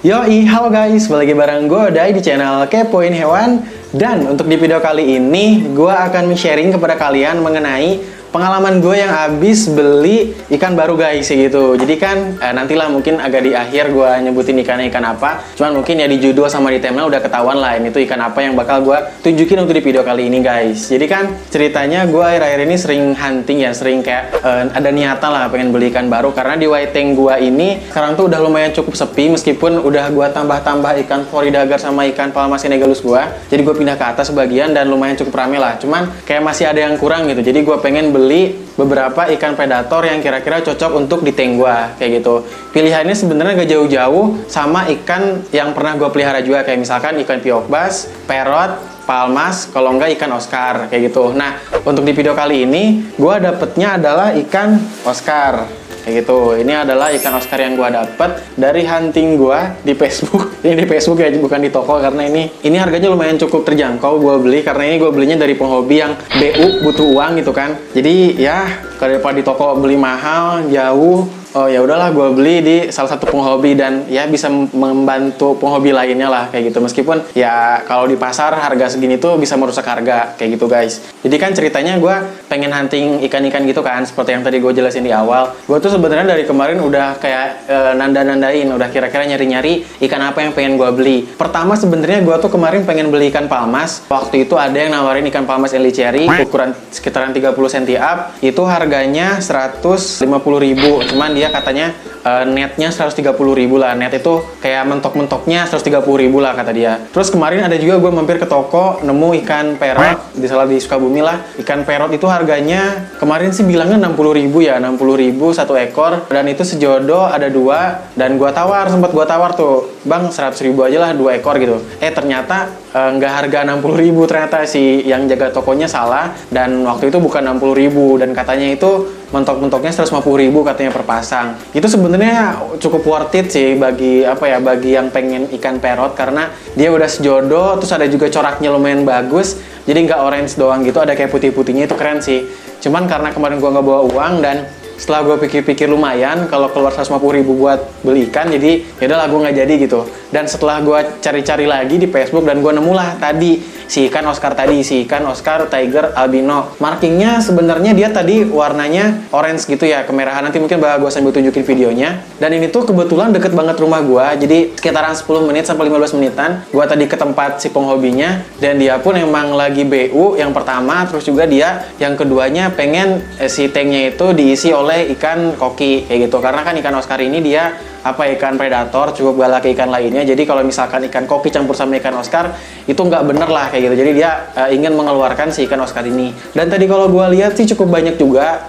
Yoi, halo guys, balik lagi bareng gue Dai di channel Kepoin Hewan. Dan untuk di video kali ini, gue akan sharing kepada kalian mengenai pengalaman gue yang habis beli ikan baru guys, gitu. Jadi kan nantilah mungkin agak di akhir gue nyebutin ikannya ikan apa. Cuman mungkin ya di judul sama di thumbnail udah ketahuan lah ini tuh ikan apa yang bakal gue tunjukin untuk di video kali ini guys. Jadi kan ceritanya gue akhir-akhir ini sering hunting ya, sering kayak ada niatan lah pengen beli ikan baru. Karena di white tank gue ini sekarang tuh udah lumayan cukup sepi, meskipun udah gue tambah-tambah ikan Floridagar sama ikan Palma senegalus gue. Jadi gue pindah ke atas sebagian dan lumayan cukup rame lah. Cuman kayak masih ada yang kurang gitu. Jadi gue pengen beli beberapa ikan predator yang kira-kira cocok untuk di tank gua kayak gitu. Pilihannya sebenarnya gak jauh-jauh sama ikan yang pernah gua pelihara juga, kayak misalkan ikan piok bass, parrot, palmas, kalau enggak ikan Oscar kayak gitu. Nah, untuk di video kali ini gua dapetnya adalah ikan Oscar kayak gitu. Ini adalah ikan Oscar yang gua dapet dari hunting gua di Facebook. Ini di Facebook ya, bukan di toko, karena ini harganya lumayan cukup terjangkau gua beli, karena ini gua belinya dari penghobi yang BU, butuh uang gitu kan. Jadi ya daripada di toko beli mahal jauh, oh ya udahlah gue beli di salah satu penghobi dan ya bisa membantu penghobi lainnya lah kayak gitu. Meskipun ya kalau di pasar harga segini tuh bisa merusak harga kayak gitu guys. Jadi kan ceritanya gue pengen hunting ikan-ikan gitu kan, seperti yang tadi gue jelasin di awal. Gue tuh sebenarnya dari kemarin udah kayak nanda-nandain, udah kira-kira nyari-nyari ikan apa yang pengen gue beli. Pertama sebenarnya gue tuh kemarin pengen beli ikan palmas. Waktu itu ada yang nawarin ikan palmas Eli Cherry ukuran sekitaran 30 cm up, itu harganya 150.000. Cuman dia katanya netnya 130.000 lah. Net itu kayak mentok-mentoknya 130.000 lah kata dia. Terus kemarin ada juga gue mampir ke toko, nemu ikan parrot di Sukabumi lah. Ikan parrot itu harganya kemarin sih bilangnya 60.000 ya, 60.000 satu ekor, dan itu sejodoh ada dua. Dan gue tawar, sempat gue tawar tuh, bang 100.000 aja lah 2 ekor gitu. Ternyata nggak harga 60.000, ternyata si yang jaga tokonya salah, dan waktu itu bukan 60.000, dan katanya itu mentok-mentoknya 150.000 katanya per pasang. Itu sebenarnya cukup worth it sih bagi bagi yang pengen ikan parrot, karena dia udah sejodoh, terus ada juga coraknya lumayan bagus. Jadi nggak orange doang gitu, ada kayak putih-putihnya, itu keren sih. Cuman karena kemarin gua nggak bawa uang, dan setelah gue pikir-pikir lumayan kalau keluar 150.000 buat beli ikan, jadi yaudahlah gue nggak jadi gitu. Dan setelah gue cari-cari lagi di Facebook, dan gue nemulah tadi si ikan Oscar tadi, si ikan Oscar Tiger Albino. Markingnya sebenarnya dia tadi warnanya orange gitu ya, kemerahan. Nanti mungkin bakal gue sambil tunjukin videonya. Dan ini tuh kebetulan deket banget rumah gue, jadi sekitaran 10 menit sampai 15 menitan. Gue tadi ke tempat si penghobinya, dan dia pun emang lagi BU yang pertama, terus juga dia yang keduanya pengen si tanknya itu diisi oleh ikan koki kayak gitu. Karena kan ikan Oscar ini dia ikan predator, cukup galak ke ikan lainnya. Jadi kalau misalkan ikan koki campur sama ikan Oscar, itu nggak bener lah kayak gitu. Jadi dia ingin mengeluarkan si ikan Oscar ini. Dan tadi kalau gue lihat sih cukup banyak juga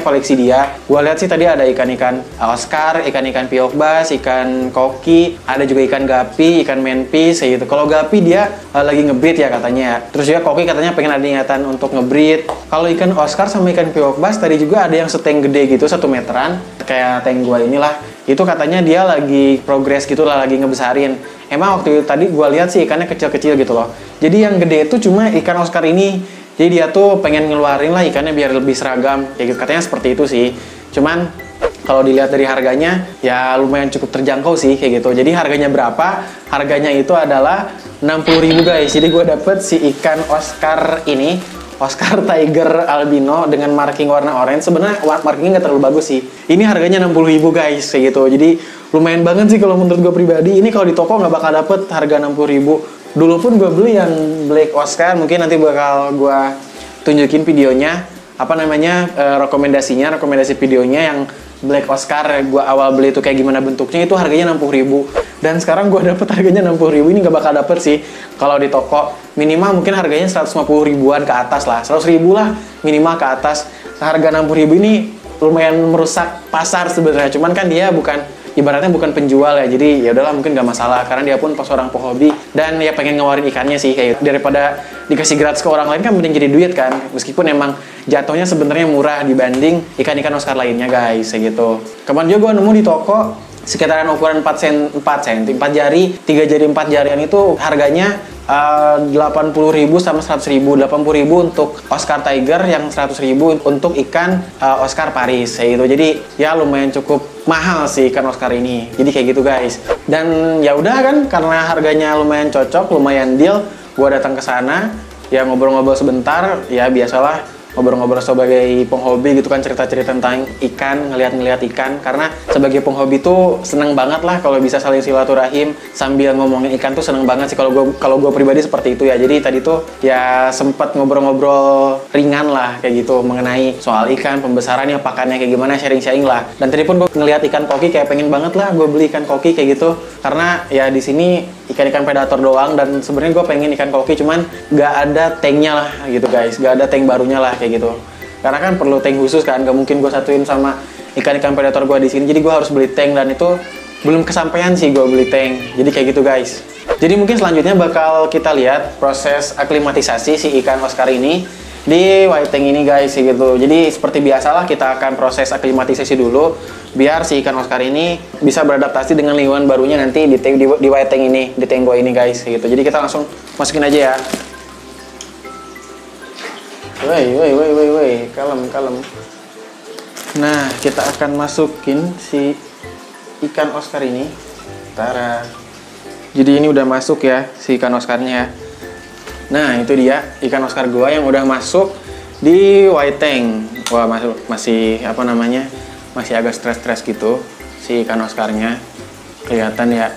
koleksi dia. Gue lihat sih tadi ada ikan-ikan Oscar, ikan-ikan piok bass, ikan koki, ada juga ikan gapi, ikan manfish kayak gitu. Kalau gapi dia lagi ngebreed ya katanya. Terus juga koki katanya pengen ada niatan untuk ngebreed. Kalau ikan Oscar sama ikan piok bass tadi juga ada yang seteng gede gitu, 1 meteran kayak tank gue inilah. Itu katanya dia lagi progres gitu lah, lagi ngebesarin. Emang waktu itu tadi gue lihat sih ikannya kecil-kecil gitu loh. Jadi yang gede itu cuma ikan Oscar ini. Jadi dia tuh pengen ngeluarin lah ikannya biar lebih seragam kayak gitu. Katanya seperti itu sih. Cuman kalau dilihat dari harganya ya lumayan cukup terjangkau sih kayak gitu. Jadi harganya berapa? Harganya itu adalah 60.000 guys. Jadi gue dapet si ikan Oscar ini, Oscar Tiger Albino dengan marking warna orange. Sebenarnya markingnya nggak terlalu bagus sih. Ini harganya 60.000 guys kayak gitu. Jadi lumayan banget sih kalau menurut gue pribadi. Ini kalau di toko nggak bakal dapet harga 60.000. Dulu pun gue beli yang Black Oscar, mungkin nanti bakal gue tunjukin videonya rekomendasi videonya yang Black Oscar gue awal beli itu kayak gimana bentuknya, itu harganya 60.000. Dan sekarang gue dapet harganya 60.000. Ini nggak bakal dapet sih kalau di toko. Minimal mungkin harganya 150.000-an ke atas lah, 100.000 lah minimal ke atas. Harga 60.000 ini lumayan merusak pasar sebenarnya. Cuman kan dia ibaratnya bukan penjual ya, jadi ya udahlah mungkin nggak masalah, karena dia pun seorang penghobi dan ya pengen ngeluarin ikannya sih kayak gitu. Daripada dikasih gratis ke orang lain kan mending jadi duit kan, meskipun emang jatuhnya sebenarnya murah dibanding ikan-ikan Oscar lainnya guys kayak gitu. Kemarin juga gue nemu di toko sekitaran ukuran 4 cm, 4 jari, 3 jari 4 jarian itu harganya 80.000 sama 100.000. 80.000 untuk Oscar Tiger, yang 100.000 untuk ikan Oscar Paris kayak gitu. Jadi ya lumayan cukup mahal sih ikan Oscar ini. Jadi kayak gitu guys. Dan ya udah kan, karena harganya lumayan cocok, lumayan deal, gua datang ke sana ya ngobrol-ngobrol sebentar, ya biasalah ngobrol-ngobrol sebagai penghobi gitu kan, cerita-cerita tentang ikan, ngeliat-ngeliat ikan. Karena sebagai penghobi tuh seneng banget lah kalau bisa saling silaturahim sambil ngomongin ikan tuh seneng banget sih. Kalau gue pribadi seperti itu ya. Jadi tadi tuh ya sempet ngobrol-ngobrol ringan lah kayak gitu mengenai soal ikan, pembesarannya, pakannya kayak gimana, sharing-sharing lah. Dan tadi pun gue ngeliat ikan koki kayak pengen banget lah gue beli ikan koki kayak gitu. Karena ya di sini ikan-ikan predator doang, dan sebenarnya gue pengen ikan koki cuman nggak ada tanknya lah gitu guys, nggak ada tank barunya lah kayak gitu. Karena kan perlu tank khusus kan, nggak mungkin gue satuin sama ikan-ikan predator gue di sini. Jadi gue harus beli tank, dan itu belum kesampaian sih gue beli tank. Jadi kayak gitu guys. Jadi mungkin selanjutnya bakal kita lihat proses aklimatisasi si ikan Oscar ini di white tank ini guys gitu. Jadi seperti biasalah kita akan proses aklimatisasi dulu biar si ikan Oscar ini bisa beradaptasi dengan lingkungan barunya nanti di white tank ini, di tank gua ini guys gitu. Jadi kita langsung masukin aja ya. Woi, kalem. Nah, kita akan masukin si ikan Oscar ini. Tara. Jadi ini udah masuk ya si ikan Oscarnya ya. Nah, itu dia ikan Oscar gua yang udah masuk di white tank. Wah, masih apa namanya? Masih agak stres-stres gitu si ikan Oscarnya. Kelihatan ya.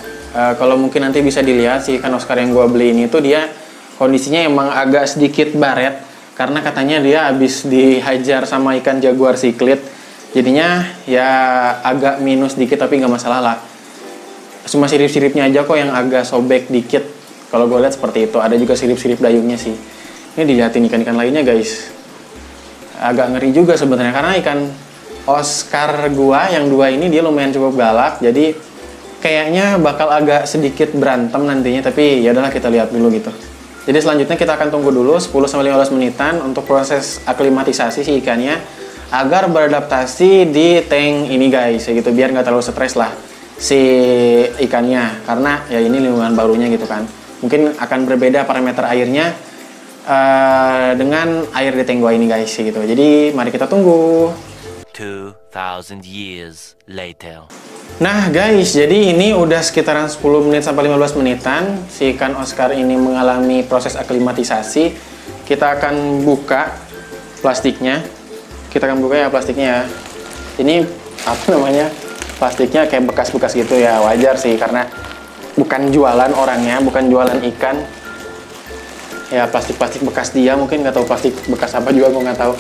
Kalau mungkin nanti bisa dilihat si ikan Oscar yang gua beli ini tuh dia kondisinya emang agak sedikit baret karena katanya dia habis dihajar sama ikan jaguar siklit. Jadinya ya agak minus dikit, tapi nggak masalah lah. Cuma sirip-siripnya aja kok yang agak sobek dikit. Kalau gue lihat seperti itu. Ada juga sirip-sirip dayungnya sih. Ini dilihatin ikan-ikan lainnya guys. Agak ngeri juga sebenarnya karena ikan Oscar gua yang 2 ini dia lumayan cukup galak. Jadi kayaknya bakal agak sedikit berantem nantinya, tapi ya udahlah kita lihat dulu gitu. Jadi selanjutnya kita akan tunggu dulu 10-15 menitan untuk proses aklimatisasi si ikannya agar beradaptasi di tank ini guys, gitu, biar nggak terlalu stres lah si ikannya, karena ya ini lingkungan barunya gitu kan. Mungkin akan berbeda parameter airnya dengan air di tank gua ini guys gitu. Jadi mari kita tunggu. 2000 years later. Nah guys, jadi ini udah sekitaran 10 menit sampai 15 menitan si ikan Oscar ini mengalami proses aklimatisasi. Kita akan buka plastiknya. Kita akan buka ya plastiknya ya. Ini apa namanya? Plastiknya kayak bekas-bekas gitu ya. Wajar sih karena bukan jualan orangnya, bukan jualan ikan. Ya plastik-plastik bekas dia, mungkin nggak tahu plastik bekas apa juga, gue nggak tahu.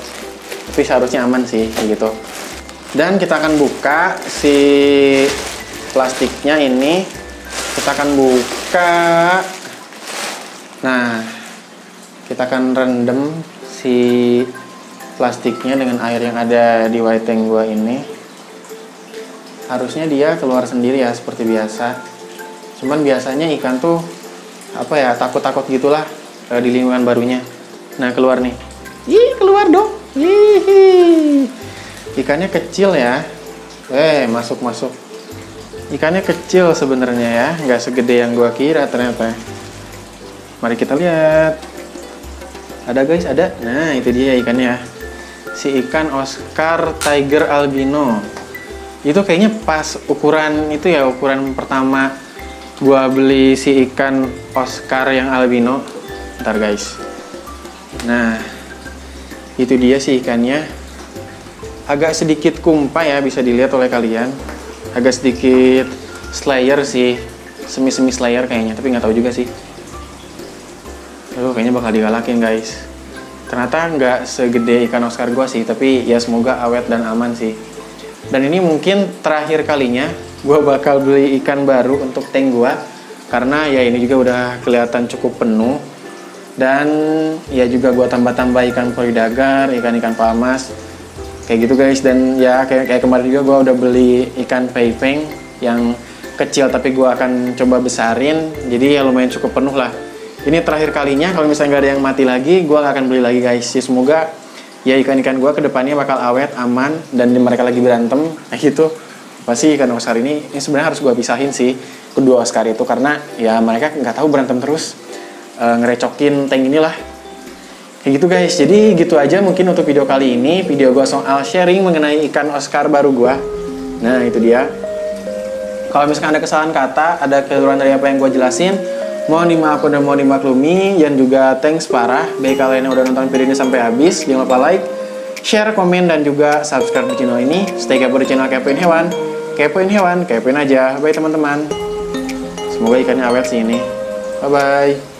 Tapi seharusnya aman sih kayak gitu. Dan kita akan buka si plastiknya ini. Kita akan buka. Nah, kita akan rendam si plastiknya dengan air yang ada di white tank gua ini. Harusnya dia keluar sendiri ya seperti biasa. Cuman biasanya ikan tuh apa ya, takut-takut gitulah di lingkungan barunya. Nah, keluar nih. Ih, keluar dong. Hihi. Ikannya kecil ya. Masuk. Ikannya kecil sebenarnya ya, nggak segede yang gua kira ternyata. Mari kita lihat. Ada guys, ada. Nah, itu dia ikannya. Si ikan Oscar Tiger Albino. Itu kayaknya pas ukuran itu ya, ukuran pertama gua beli si ikan Oscar yang albino. Ntar guys. Nah, itu dia si ikannya. Agak sedikit kumpai ya, bisa dilihat oleh kalian. Agak sedikit slayer sih, semi-semi slayer kayaknya, tapi nggak tahu juga sih. Kayaknya bakal digalakin guys. Ternyata nggak segede ikan Oscar gua sih, tapi ya semoga awet dan aman sih. Dan ini mungkin terakhir kalinya gua bakal beli ikan baru untuk tank gua, karena ya ini juga udah kelihatan cukup penuh. Dan ya juga gua tambah-tambah ikan polidagar, ikan-ikan palmas. Kayak gitu guys. Dan ya kayak kemarin juga gue udah beli ikan peipeng yang kecil, tapi gue akan coba besarin, jadi ya lumayan cukup penuh lah. Ini terakhir kalinya, kalau misalnya nggak ada yang mati lagi, gue nggak akan beli lagi guys. Ya, semoga ya ikan-ikan gue kedepannya bakal awet, aman, dan mereka lagi berantem kayak gitu. pasti ikan Oscar ini sebenarnya harus gue pisahin sih kedua Oscar itu, karena ya mereka nggak tahu berantem terus ngerecokin tank inilah. Kayak gitu guys, jadi gitu aja mungkin untuk video kali ini. Video gue soal sharing mengenai ikan Oscar baru gue. Nah itu dia. Kalau misalkan ada kesalahan kata, ada kekurangan dari apa yang gue jelasin, mohon dimaafkan dan mohon dimaklumi. Dan juga thanks parah bagi kalian yang udah nonton video ini sampai habis. Jangan lupa like, share, komen, dan juga subscribe di channel ini. Stay kepo di channel Kepoin Hewan. Kepoin hewan, kepoin aja. Bye teman-teman. Semoga ikannya awet sih ini. Bye-bye.